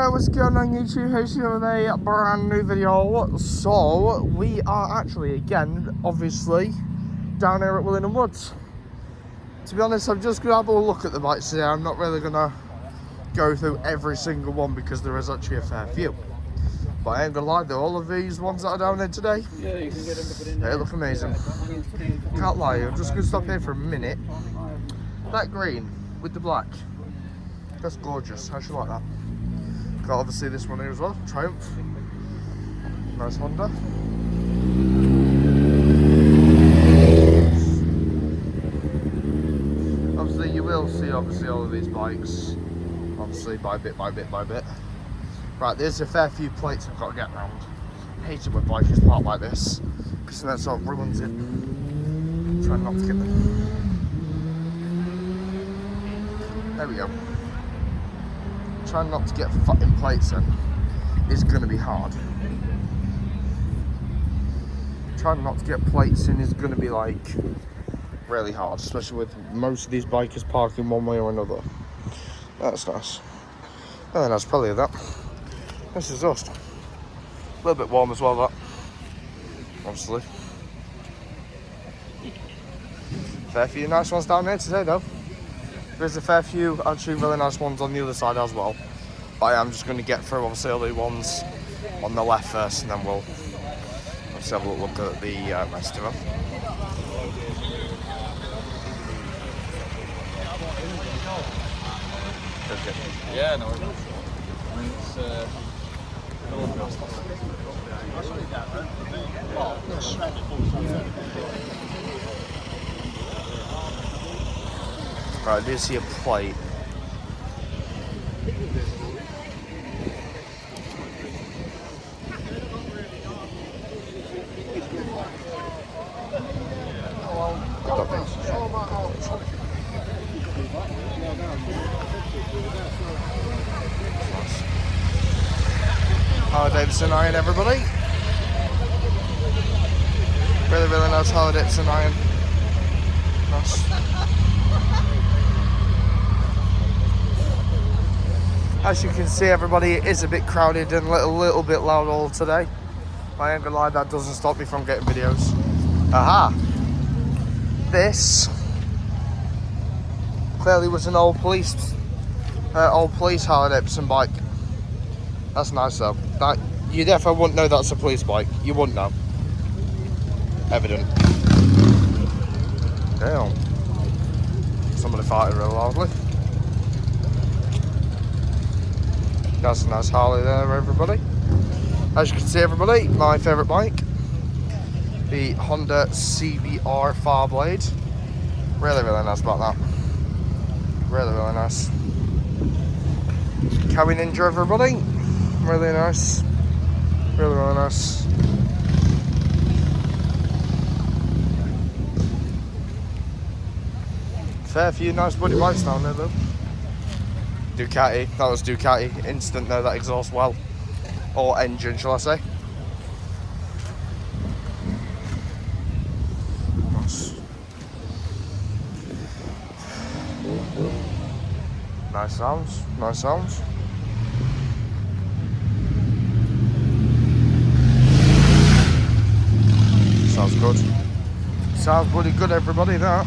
Yo, what's going on YouTube? Here's here with a brand new video. So, we are actually, again, obviously, down here at Willingham Woods. To be honest, I'm just going to have a look at the bikes here. I'm not really going to go through every single one because there is actually a fair few. But I ain't going to lie, all of these ones that are down here today, Yeah, you can get them to put in they look amazing. Can't lie, I'm just going to stop here for a minute. That green with the black, that's gorgeous. I should like that. Got obviously this one here as well, Triumph. Nice Honda. Obviously you will see all of these bikes, obviously by bit by bit by bit. Right, there's a fair few plates I've got to get round. I hate it when bikes parked like this, because then that sort of ruins it. Try not to get them. There we go. Trying not to get fucking plates in is going to be hard. Trying not to get plates in is going to be like really hard, especially with most of these bikers parking one way or another. That's nice. And then that's probably that. This is just a little bit warm as well, that obviously. Fair few nice ones down here today though. There's a fair few actually really nice ones on the other side as well. But I am just going to get through obviously all the ones on the left first, and then we'll obviously have a look at the rest of them. Okay. Yeah, no, it's Right, I do see a plate. Harley Davidson iron, everybody. Really nice Harley Davidson iron. Nice. As you can see, everybody, it is a bit crowded and a little bit loud all today. I ain't gonna lie, that doesn't stop me from getting videos. Aha! This clearly was an old police Harley Davidson bike. That's nice though. That you definitely wouldn't know that's a police bike. You wouldn't know. Evident. Damn. Somebody farted real loudly. That's a nice Harley there, everybody. As you can see, everybody, my favourite bike, the Honda CBR Farblade. Really nice about that. Really nice. Cabin Ninja, everybody. Really nice. Really nice. Fair few nice buddy bikes down there though. Ducati, that was Ducati. Instant though, that exhausts well. Or engine, shall I say. Nice sounds, nice sounds. Sounds good. Sounds bloody good, everybody, that.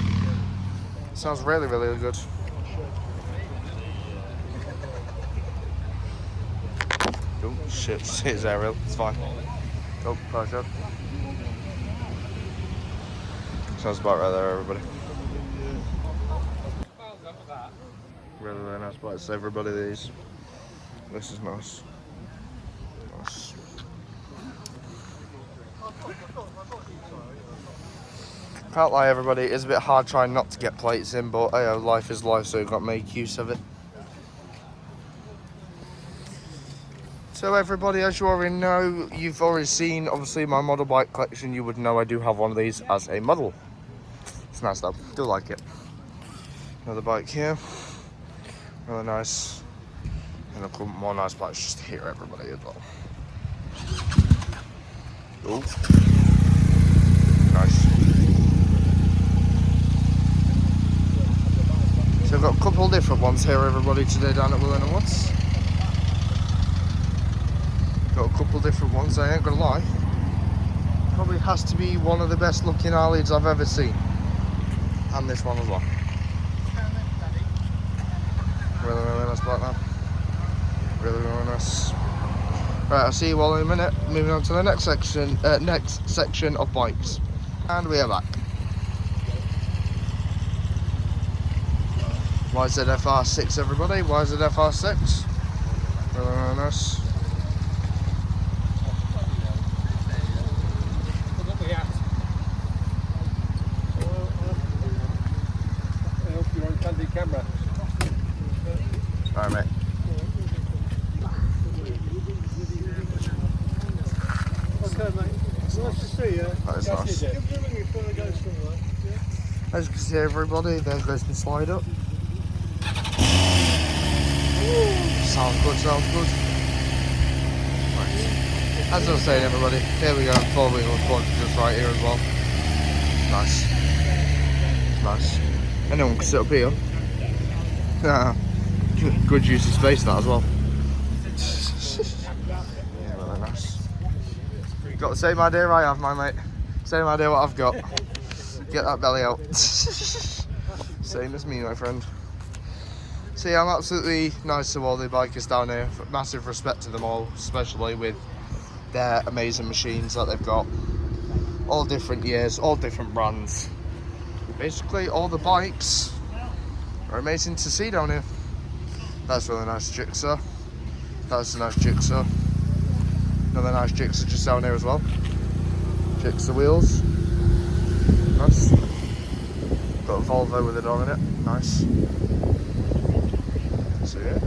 Sounds really good. Oh shit, it's aerial, it's fine. Oh, perfect. Sounds about right there, everybody. Really nice bikes, everybody, these. This is nice. Nice. Can't lie, everybody, it's a bit hard trying not to get plates in, but hey, life is life, so you've got to make use of it. So everybody, as you already know, you've already seen, obviously, my model bike collection. You would know I do have one of these as a model. It's nice though, do like it. Another bike here, really nice. And a couple more nice bikes just here, everybody, as well. Ooh. Nice. So I've got a couple of different ones here, everybody, today down at Willingham Woods. couple different ones, I ain't gonna lie. Probably has to be one of the best looking R-leads I've ever seen. And this one as well. Really, really nice black man. Really, really nice. Right, I'll see you all in a minute. Moving on to the next section of bikes. And we are back. YZF-R6 everybody, YZF-R6. Really, really nice. Camera. Alright, mate. Okay, mate. Nice to see you. That is nice. Give me a ring before I go somewhere. Yeah? As you can see everybody, there's goes the slide up. Sounds good, sounds good. Right. As I was saying everybody, here we go, 4-wheel squad just right here as well. Nice. Nice. Anyone can sit up here. Good use of space that as well. Yeah, really nice. Got the same idea I have, my mate. Same idea what I've got. Get that belly out. Same as me, my friend. So yeah, I'm absolutely nice to all the bikers down here. Massive respect to them all, especially with their amazing machines that they've got. All different years, all different brands. Basically, all the bikes are amazing to see down here. That's really nice jigsaw. That's a nice jigsaw. Another nice jigsaw just down here as well. Jigsaw wheels. Nice. Got a Volvo with a door in it. Nice. So yeah.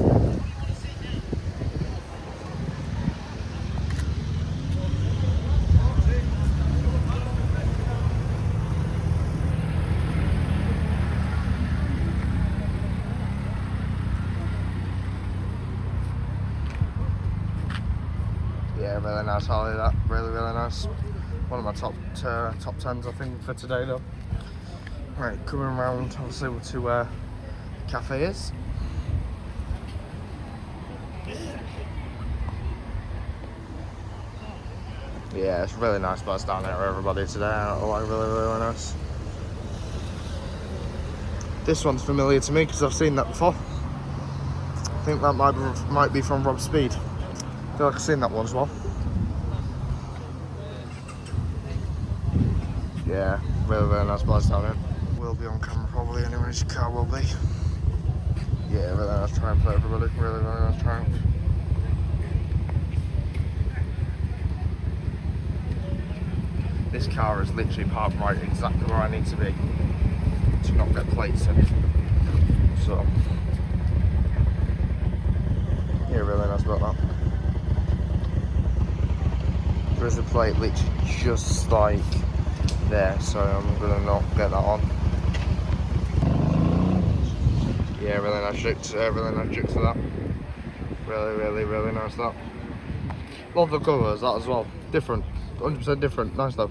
Yeah, really nice Harley that. Really, really nice. One of my top 10s I think for today though. Right, coming around obviously to where the cafe is. Yeah, it's really nice bus down there for everybody today. Like really, really nice. This one's familiar to me because I've seen that before. I think that might be from Rob Speed. I feel like I've seen that one as well. Yeah, really, really nice bus down here. Will be on camera probably anyway, his car will be. Yeah, really nice Triumph for everybody. Really, really nice Triumph. This car is literally parked right exactly where I need to be to not get plates in. So, yeah, really nice about that. There is a plate literally just like there, so I'm gonna not get that on. Yeah, really nice jukes, really nice jukes for that. Really, really, really nice that. Love the colours, that as well. Different, 100% different. Nice though.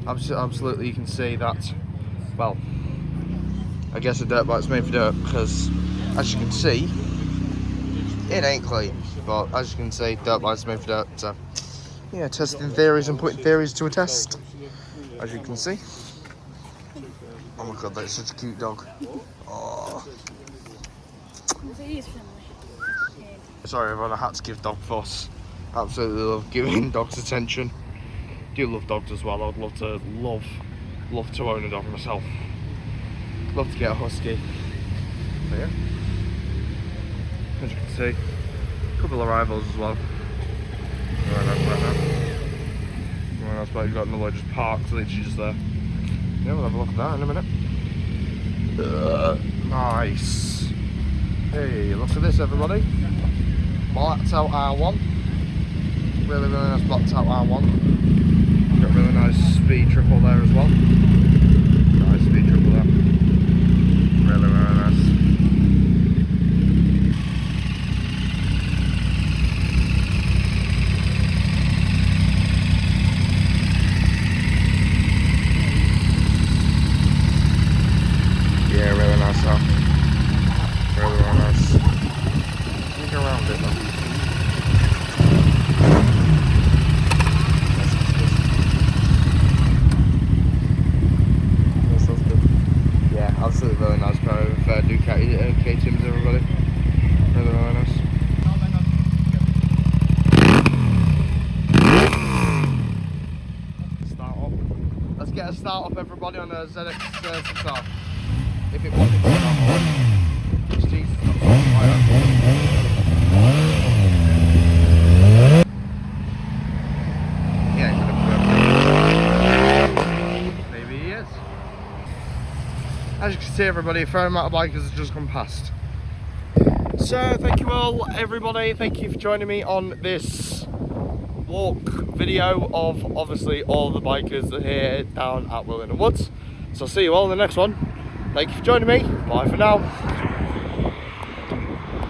Absolutely, you can see that. Well, I guess a dirt bike's made for dirt because, as you can see, it ain't clean. But as you can see, dirt bike's made for dirt. So, yeah, testing theories and putting theories to a test. As you can see. Oh my god, that's such a cute dog. Oh. Sorry everyone, I had to give dog fuss. Absolutely love giving dogs attention. Do love dogs as well. I'd love to own a dog myself. Love to get a husky. So yeah. As you can see, a couple of rivals as well. Right now. That's why you've got another just parked, literally just there. Yeah, we'll have a look at that in a minute. Nice. Hey, look at this everybody. Blacked out R1. Really, really nice blacked out R1. Got a really nice speed triple there as well. Nice speed triple there. Really, really nice. Yeah, really nice though. Really, really nice. Look around it though. start up everybody on a ZX6R. If it wanted to start. Jesus, that's so maybe he is. As you can see, everybody, a fair amount of bikers has just come past. So thank you all, everybody. Thank you for joining me on this walk video of obviously all the bikers that are here down at Willingham Woods. So I'll see you all in the next one. Thank you for joining me. Bye for now.